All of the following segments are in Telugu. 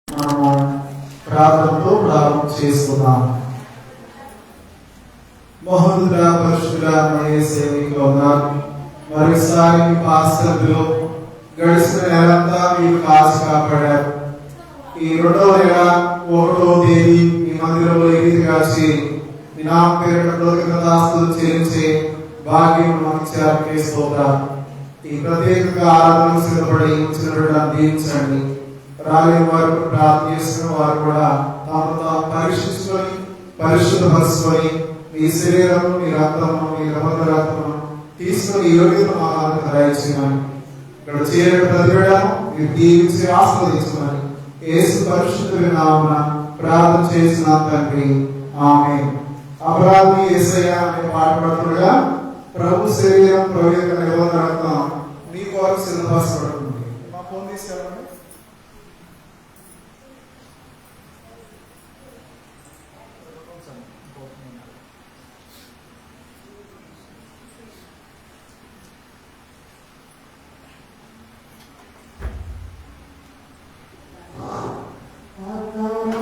మనము ప్రార్థనతో ప్రారంభం చేసుకుందాం. మహోన్నతుడా పరిశుద్ధుడా యేసయ్య ఉన్నారు. మరోసారి మీ పాస్టర్లు గడిచిన నెలంతా మీరు కాచి కాపాడారు. ఈ 2వ నెల 1వ తేదీ మీ మందిరంలో ఈ రీతిగా మీ నామ పేరిట కృతజ్ఞతాస్తుతులు చెల్లించే భాగ్యం మాకు ఇచ్చారు. ఈ ప్రత్యేకంగా ఆరాధనకు సిద్ధపడి ఉంచినటువంటి దీవించండి. రాలేని వారు ప్రార్థన చేసిన వారు కూడా తాము తాము పరీక్షించుకొని పరిశుద్ధపరుచుకొని మీ శరీరము మీ రక్తము మీ రక్తము తీసుకుని యోగ్యత మాకు దయచేయమని ఇక్కడ చేరిన ప్రతి బిడ్డను మీరు దీవించి ఆస్వాదించమని యేసు పరిశుద్ధ నామమున ప్రార్థన చేసిన తండ్రి, ఆమేన్. అపరాధి యేసయ్య అనే పాట పాడుతుండగా ప్రభు శరీరం ప్రభు యొక్క నిబంధన రక్తం మీ కొరకు సిద్ధపరచబడుతుంది. మా ఫోన్ తీసుకెళ్ళండి. Prabhu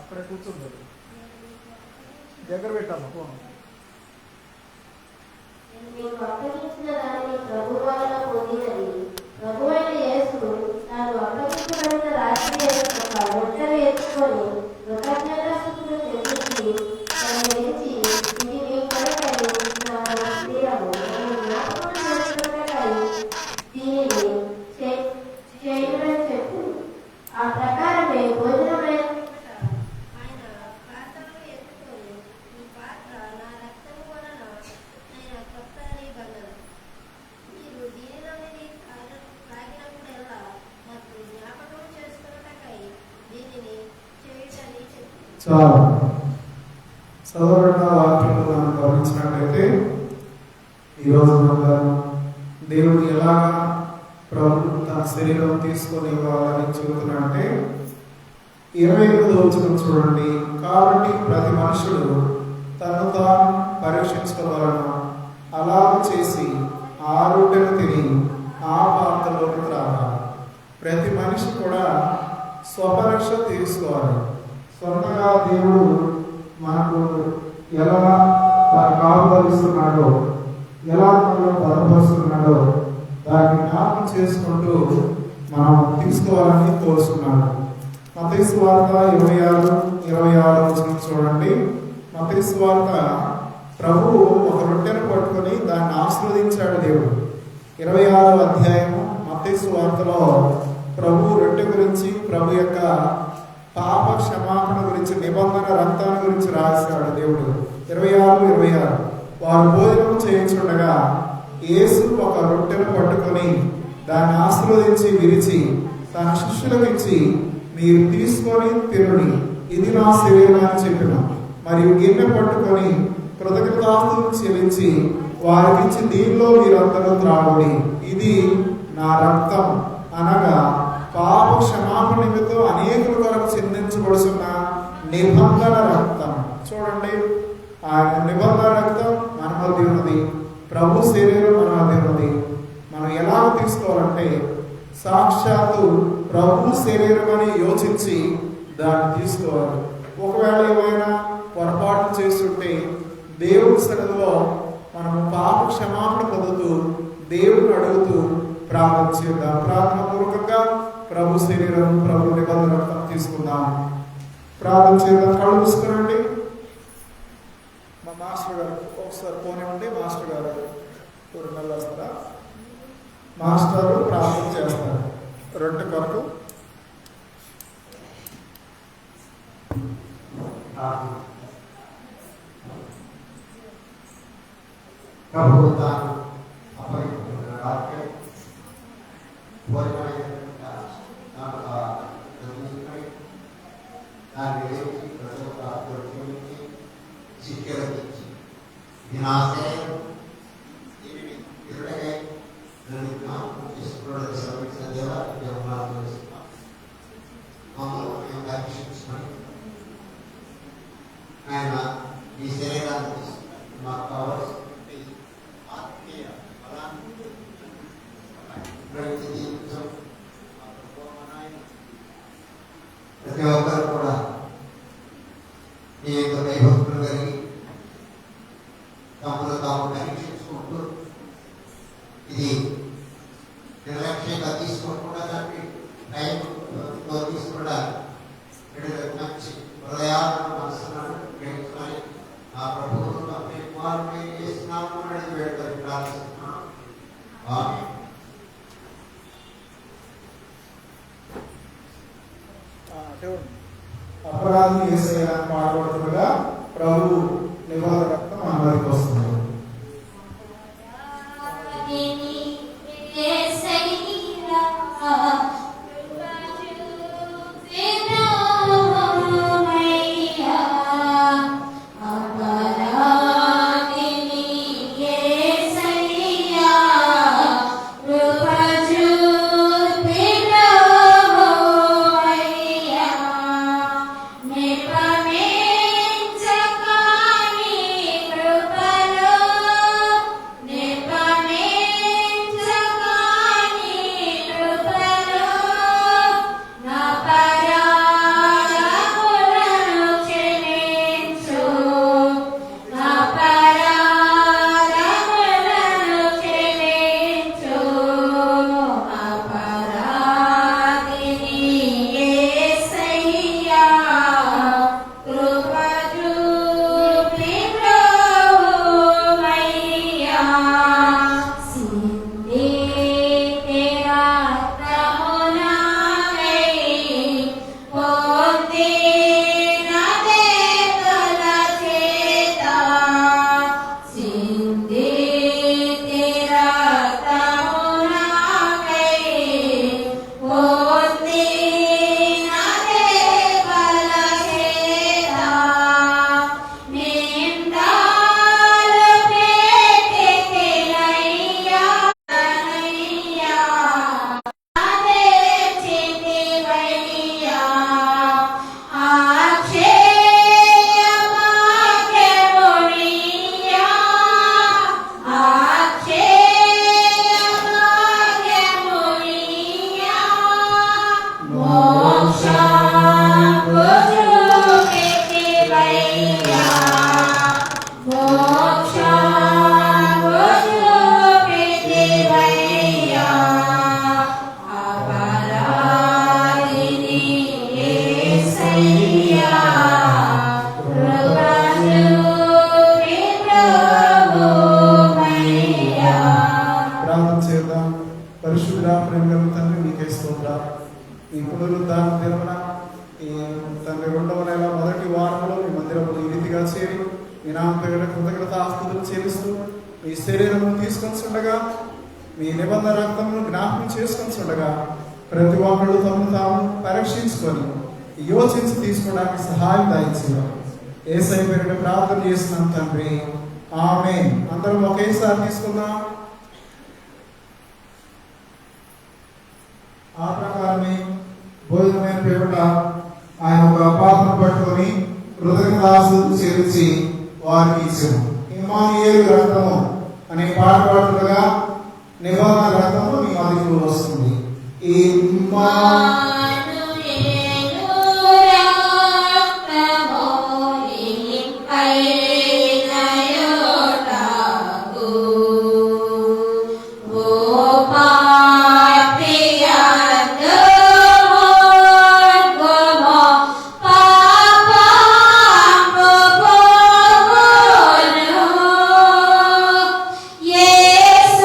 అక్కడే కూర్చుంది దగ్గర పెట్టాము ఫోన్. చాలా చదవబడిన వాక్యంలో మనం గమనించినట్లయితే ఈరోజు మనం దేవుడు ఎలాగా ప్రభు తన శరీరం తీసుకొని ఇవ్వాలని చెబుతున్నాడంటే 28వ వచనం చూడండి. కాబట్టి ప్రతి మనుషుడు తను తాను పరీక్షించుకోవాలను, అలా చేసి ఆ రొట్టెను తిని ఆ పాత్రలోకి రావాలి. ప్రతి మనిషి కూడా స్వపరీక్ష తీసుకోవాలి. సొంతగా దేవుడు మనకు ఎలా కాపుదలిస్తున్నాడో, ఎలా మనలో బలపరుస్తున్నాడో దాన్ని జ్ఞాపకం చేసుకుంటూ మనం తీసుకోవాలని కోరుతున్నాడు. మత్తయి సువార్త 26 చూడండి. మత్తయి సువార్త ప్రభువు ఒక రొట్టెను పట్టుకొని దాన్ని ఆశీర్వదించాడు దేవుడు. 26వ అధ్యాయము మత్తయి సువార్తలో ప్రభు రొట్టె గురించి, ప్రభు యొక్క పాప క్షమాపణ గురించి, నిబంధన రక్తాన్ని గురించి రాశాడు దేవుడు. 26 వారు భోజనం చేయించుండగా యేసు ఒక రొట్టెను పట్టుకొని దాన్ని ఆశీర్వదించి విరిచి తన శిష్యులకు ఇచ్చి, మీరు తీసుకొని తినుడి, ఇది నా శరీరం అని చెప్పిన. మరియు గిన్నె పట్టుకొని కృతజ్ఞతాస్తుతులు చెల్లించి వారికి ఇచ్చి, దీనిలో మీరందరూ త్రాగుడి, ఇది నా రక్తం, అనగా పాప క్షమాపణ నిమిత్తం అనేకుల కొరకు చిందించబడుతున్న నిబంధన రక్తం. చూడండి, ఆయన నిబంధన రక్తం మన మధ్య ఉన్నది, ప్రభు శరీరం మన మధ్య ఉన్నది. మనం ఎలా తీసుకోవాలంటే సాక్షాత్తు ప్రభు శరీరం అని యోచించి దాన్ని తీసుకోవాలి. ఒకవేళ ఏమైనా పొరపాటు చేస్తుంటే దేవుడి సన్నిధిలో మనం పాప క్షమాపణ పొందుతూ దేవుడిని అడుగుతూ ప్రార్థన చేద్దాం. ప్రార్థన పూర్వకంగా ప్రభు శరీరం, ప్రభు నిబంధన రక్తం తీసుకుందాం. ప్రార్థన చేద్దాం. కళ్ళు మూసుకునండి. మా మాస్టర్ గారు ఒకసారి పోనివ్వండి. మాస్టర్ గారు నెల వస్తారా? మాస్టర్ ప్రార్థన చేస్తారు రొట్టె కొరకు. ప్రభువు తాను అప్పగించుకున్నాడు. దాన్ని వేసి ప్రజలకు ఆలోచించి శిక్షించి దినాశయం దీనిని ఇరుడగా చేసుకున్న శ్రమించిన దేవాలయం మమ్మల్ని రక్షించమని ఆయన ఈ శరీరాన్ని మాకు కావాల్సిన ఆత్మీయ బలాన్ని ప్రతి జీవితం ప్రతి ఒక్కరు కూడా ఈ యొక్క దైవభక్తులు కలిగి తమను తాము పరీక్షించుకుంటూ ఇది నిర్లక్ష్యంగా తీసుకోకుండా దాన్ని టైంతో తీసుకుండా మంచి హృదయాలను మనసులను గ్రహించుకొని ఆ ప్రభువును వారిని చేస్తున్నాము అనేది వేడుకొని ప్రార్థిస్తున్నాను. అపరాధి యేసయ్య పాడబడుతుండగా ప్రభు నిబంధన రక్తం అందరికి వస్తుంది. పరిశుద్ధ ప్రేమ తండ్రి నీకే స్తోత్రాలు. ఈ పునరుద్ధాన దినమున ఈ తండ్రి 2వ నెల మొదటి వారంలో మీ మందిరంలో ఈ రీతిగా చేరి మీ నామ పేరిట కృతజ్ఞతాస్తుతులు చెల్లిస్తూ మీ శరీరమును తీసుకొనిచుండగా మీ నిబంధన రక్తమును జ్ఞాపకం చేసుకొనిచుండగా ప్రతి ఒక్కళ్ళు తమను తాము పరీక్షించుకొని యోచించి తీసుకోవడానికి సహాయం దాయించారు. యేసయ్య పేరిట ప్రార్థన చేస్తున్నాం తండ్రి, ఆమేన్. అందరం ఒకేసారి తీసుకుందాం. ఆ ప్రకారమే భోజనమైన పేపట ఆయన ఒక పాత్రను పట్టుకొని కృతజ్ఞతాస్తుతులు చెల్లించి వారికి ఇచ్చాము. ఇమ్మానుయేలు రక్తము అనే పాట పాడుతుండగా నిబంధన రక్తము మీ మధ్యకు వస్తుంది. Yes,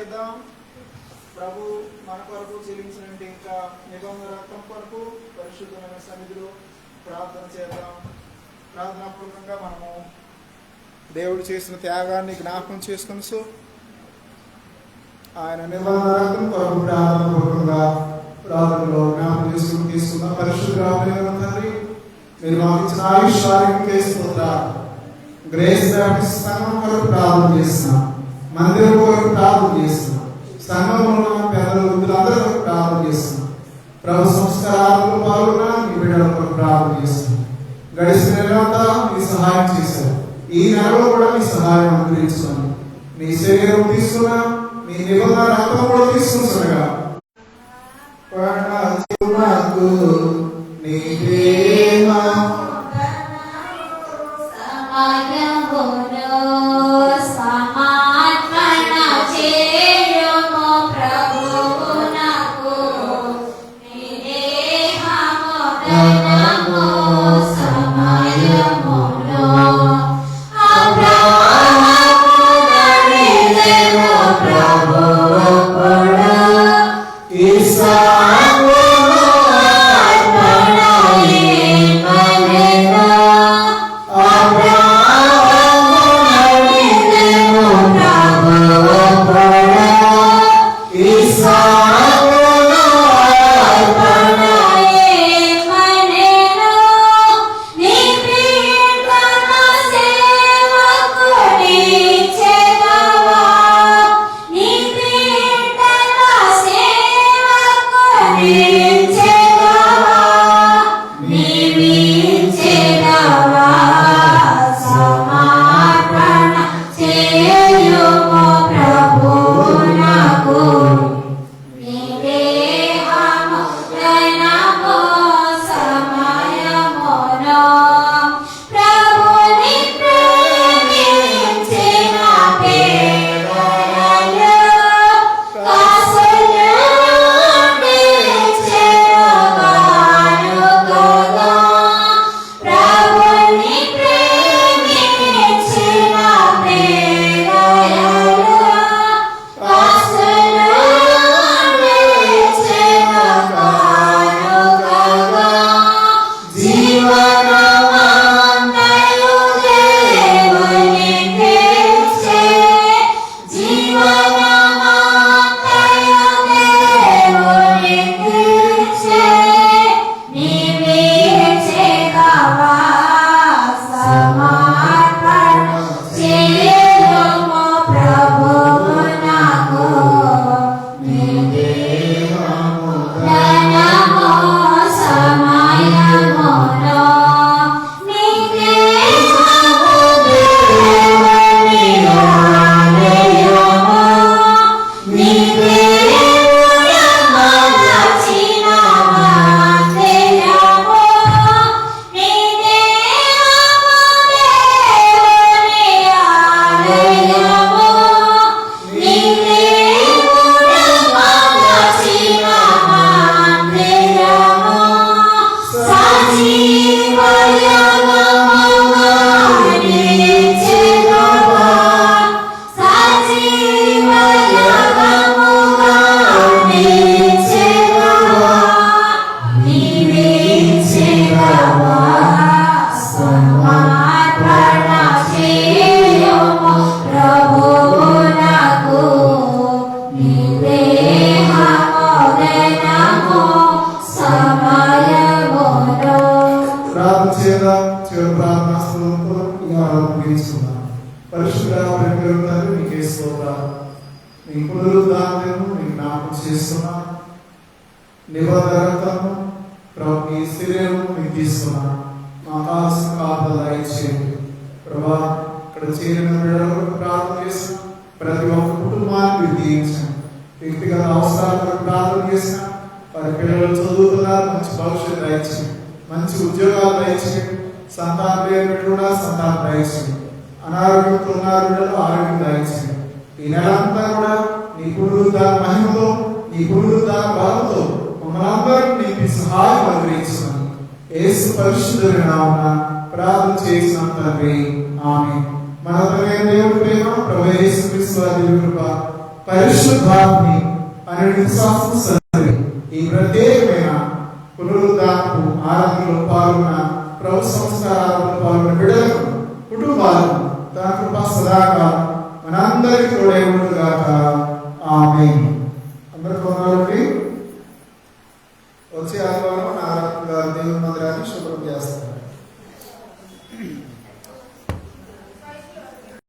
చేద్దాం. ప్రభు మన కొరకు చెల్లించిన ఇంకా నిబంధన రక్తం కొరకు పరిశుద్ధమైన సన్నిధిలో ప్రార్థన చేద్దాం. ప్రార్థనాపూర్వకంగా మనము దేవుడు చేసిన త్యాగాన్ని జ్ఞాపకం చేసుకుని ఆయన నిబంధన రక్తం కొరకు ప్రార్థనాపూర్వకంగా ప్రార్థనలో జ్ఞాపకం చేసుకుని తీసుకున్న పరిశుద్ధ తండ్రి, మీరు మాకు ఇచ్చిన ఆయుష్యానికి గ్రేస్ బ్యాప్టిస్ట్ సంఘం కొరకు ప్రార్థన చేస్తున్నాం, మందిరం కొరకు ప్రార్థన చేస్తున్నాం, సంఘంలో ఉన్న పెద్దలు వృద్ధులందరూ కొరకు ప్రార్థన చేస్తున్నాం. ప్రభు సంస్కారాలకు పాల్గొన్న మీ బిడ్డల కొరకు ప్రార్థన చేస్తున్నాం. గడిచిన నెలంతా మీ సహాయం చేశారు. ఈ నెలలో కూడా మీ సహాయం అనుగ్రహించుకున్నాం. మీ శరీరం తీసుకున్నా, మీ నిబంధన రక్తం కూడా తీసుకుంటున్నాగా నీ ప్రేమ పరిశుద్ధాత్మి అనే విశ్వాసం సరి ఈ ప్రత్యేకమైన పునరుద్ధానపు ఆరాధనలో పాల్గొన్న ప్రభు సంస్కారాలలో పాల్గొన్న బిడ్డలకు కుటుంబాలను తన కృప సదాకాలం మనందరికీ తోడై ఉండుగాక. ఆమేన్.